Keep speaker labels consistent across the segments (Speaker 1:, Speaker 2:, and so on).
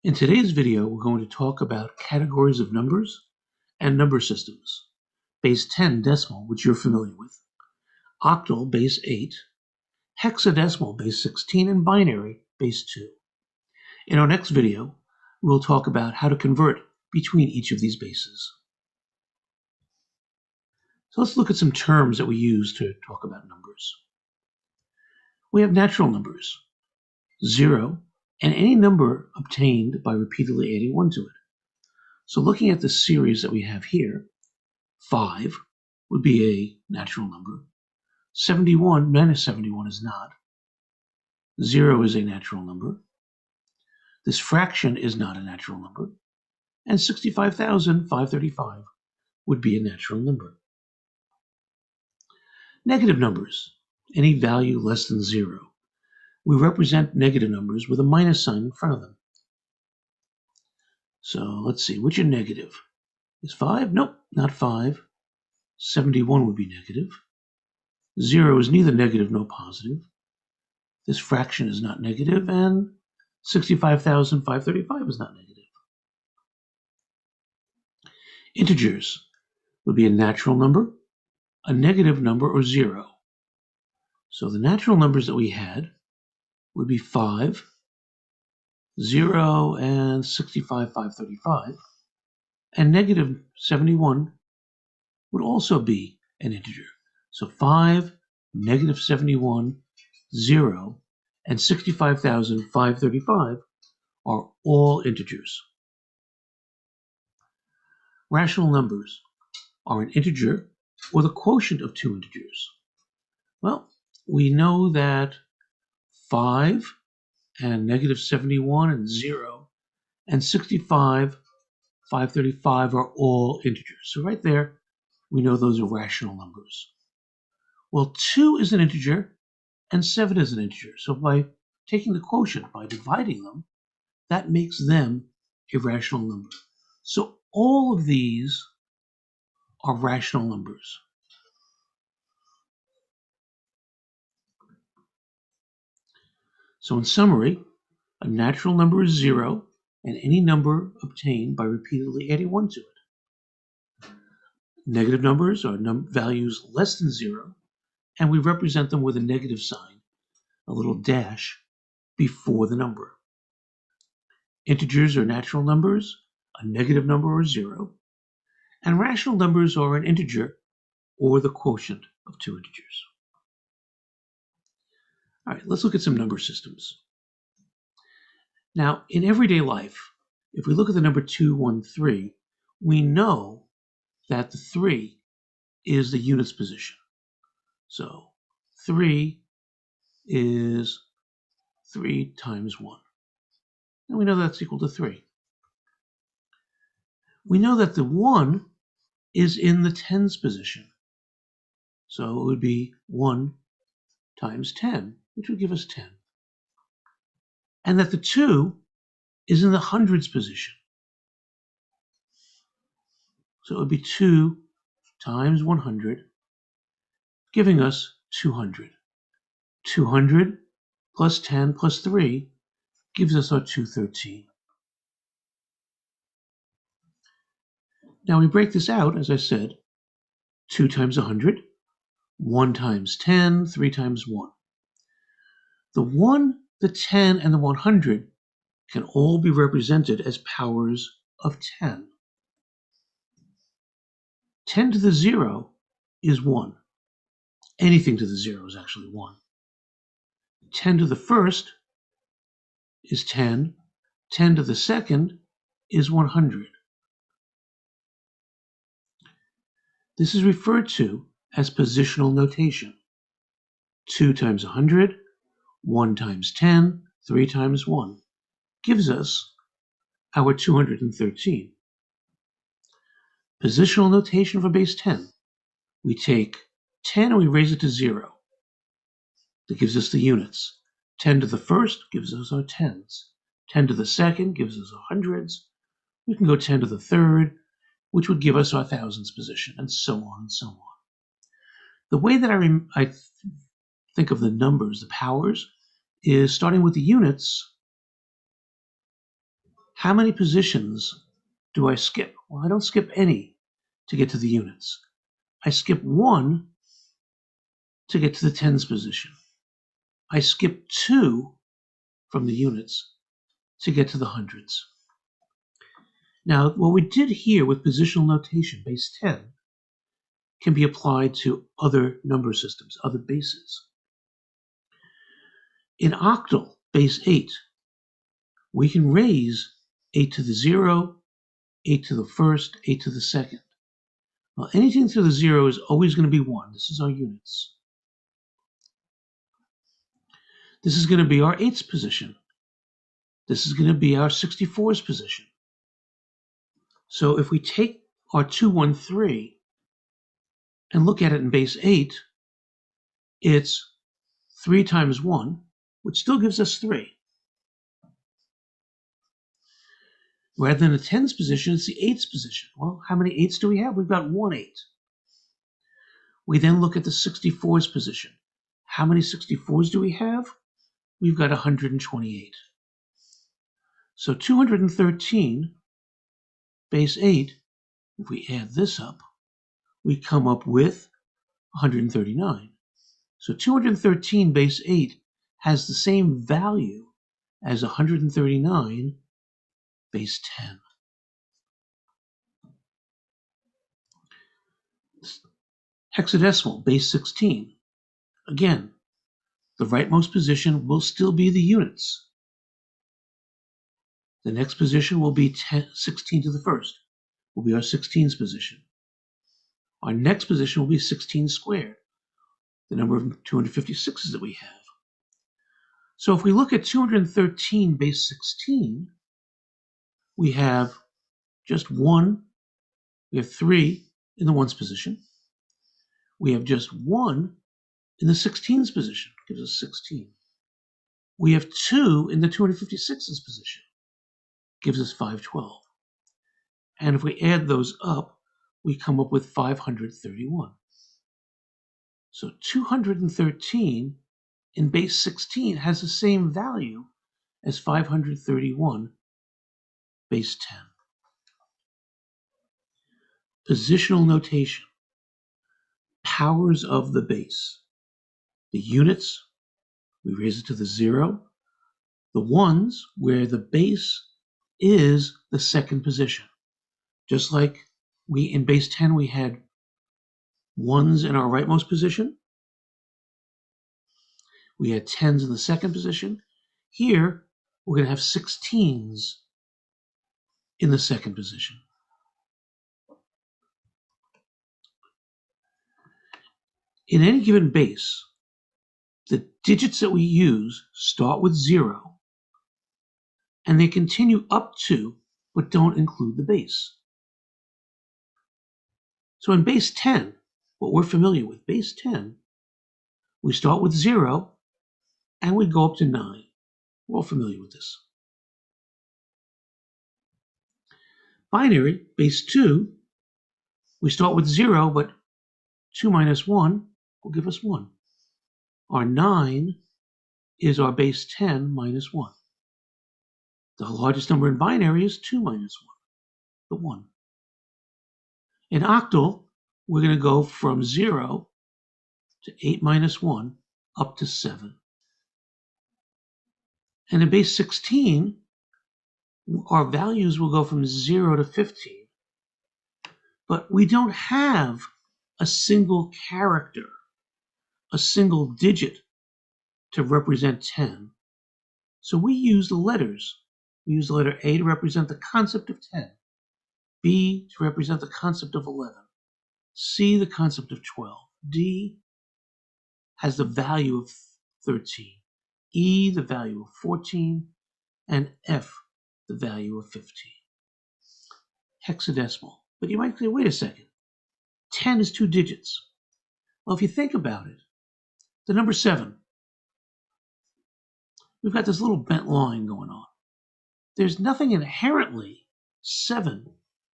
Speaker 1: In today's video, we're going to talk about categories of numbers and number systems. Base 10 decimal, which you're familiar with, octal base 8, hexadecimal base 16, and binary base 2. In our next video, we'll talk about how to convert between each of these bases. So let's look at some terms that we use to talk about numbers. We have natural numbers, 0, and any number obtained by repeatedly adding 1 to it. So looking at the series that we have here, 5 would be a natural number. 71 minus 71 is not. 0 is a natural number. This fraction is not a natural number. And 65,535 would be a natural number. Negative numbers, any value less than 0. We represent negative numbers with a minus sign in front of them. So let's see, which are negative? Is 5? Nope, not 5. 71 would be negative. 0 is neither negative nor positive. This fraction is not negative, and 65,535 is not negative. Integers would be a natural number, a negative number, or 0. So the natural numbers that we had would be 5, 0, and 65,535. And negative 71 would also be an integer. So 5, negative 71, 0, and 65,535 are all integers. Rational numbers are an integer or the quotient of two integers. Well, we know that 5 and negative 71 and 0 and 65,535 are all integers. So right there, we know those are rational numbers. Well, 2 is an integer and 7 is an integer. So by taking the quotient, by dividing them, that makes them a rational number. So all of these are rational numbers. So in summary, a natural number is 0 and any number obtained by repeatedly adding 1 to it. Negative numbers are values less than 0, and we represent them with a negative sign, a little dash, before the number. Integers are natural numbers, a negative number or 0, and rational numbers are an integer or the quotient of two integers. All right, let's look at some number systems. Now, in everyday life, if we look at the number 213, we know that the 3 is the units position. So 3 is 3 times 1. And we know that's equal to 3. We know that the 1 is in the tens position. So it would be 1 times 10, which would give us 10. And that the 2 is in the hundreds position. So it would be 2 times 100, giving us 200. 200 plus 10 plus 3 gives us our 213. Now we break this out, as I said, 2 times 100, 1 times 10, 3 times 1. The 1, the 10, and the 100 can all be represented as powers of 10. 10 to the 0 is 1. Anything to the 0 is actually 1. 10 to the first is 10. 10 to the second is 100. This is referred to as positional notation. 2 times 100, 1 times 10, 3 times 1 gives us our 213. Positional notation for base 10. We take 10 and we raise it to 0. That gives us the units. 10 to the first gives us our tens. 10 to the second gives us our hundreds. We can go 10 to the third, which would give us our thousands position, and so on and so on. The way that I think of the numbers, the powers, is starting with the units. How many positions do I skip? Well, I don't skip any to get to the units. I skip 1 to get to the tens position. I skip 2 from the units to get to the hundreds. Now, what we did here with positional notation, base 10, can be applied to other number systems, other bases. In octal, base 8, we can raise 8 to the 0, 8 to the first, 8 to the second. Well, anything to the 0 is always going to be 1. This is our units. This is going to be our 8's position. This is going to be our 64's position. So if we take our 213 and look at it in base 8, it's 3 times 1, which still gives us 3. Rather than a tens position, it's the 8's position. Well, how many 8's do we have? We've got 1 8. We then look at the 64's position. How many 64's do we have? We've got 128. So 213 base 8, if we add this up, we come up with 139. So 213 base 8 has the same value as 139 base 10. Hexadecimal base 16. Again, the rightmost position will still be the units. The next position will be 16 to the first, will be our 16's position. Our next position will be 16 squared, the number of 256's that we have. So if we look at 213 base 16, we have just 1, we have 3 in the 1's position. We have just 1 in the 16's position, gives us 16. We have 2 in the 256's position, gives us 512. And if we add those up, we come up with 531. So 213 in base 16 has the same value as 531 base 10. Positional notation. Powers of the base. The units, we raise it to the 0. The ones, where the base is the second position. Just like in base 10 we had 1s in our rightmost position. We had 10s in the second position. Here, we're going to have 16s in the second position. In any given base, the digits that we use start with 0, and they continue up to, but don't include the base. So in base 10, what we're familiar with, base 10, we start with 0, and we go up to 9. We're all familiar with this. Binary, base 2, we start with 0, but 2 minus 1 will give us 1. Our 9 is our base 10 minus 1. The largest number in binary is 2 minus 1, the 1. In octal, we're going to go from 0 to 8 minus 1 up to 7. And in base 16, our values will go from 0 to 15. But we don't have a single character, a single digit to represent 10. So we use the letters. We use the letter A to represent the concept of 10, B to represent the concept of 11, C the concept of 12, D has the value of 13, E the value of 14, and F the value of 15. Hexadecimal. But you might say, wait a second, 10 is 2 digits. Well, if you think about it, the number 7, we've got this little bent line going on. There's nothing inherently 7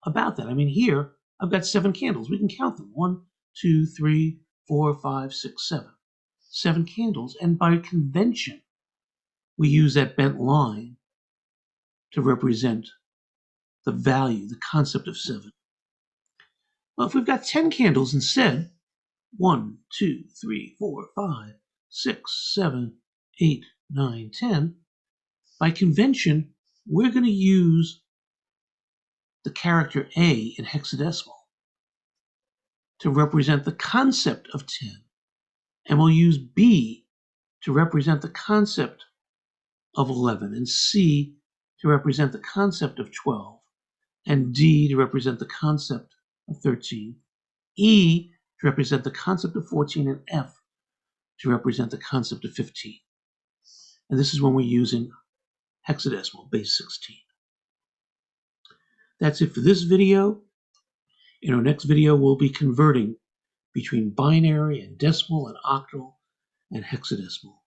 Speaker 1: about that. I mean, here, I've got 7 candles. We can count them. 1, 2, 3, 4, 5, 6, 7. 7 candles. And by convention, we use that bent line to represent the value, the concept of 7. Well, if we've got 10 candles instead, 1, 2, 3, 4, 5, 6, 7, 8, 9, 10, by convention, we're going to use the character A in hexadecimal to represent the concept of 10. And we'll use B to represent the concept of 11, and C to represent the concept of 12, and D to represent the concept of 13, E to represent the concept of 14, and F to represent the concept of 15. And this is when we're using hexadecimal, base 16. That's it for this video. In our next video, we'll be converting between binary and decimal and octal and hexadecimal.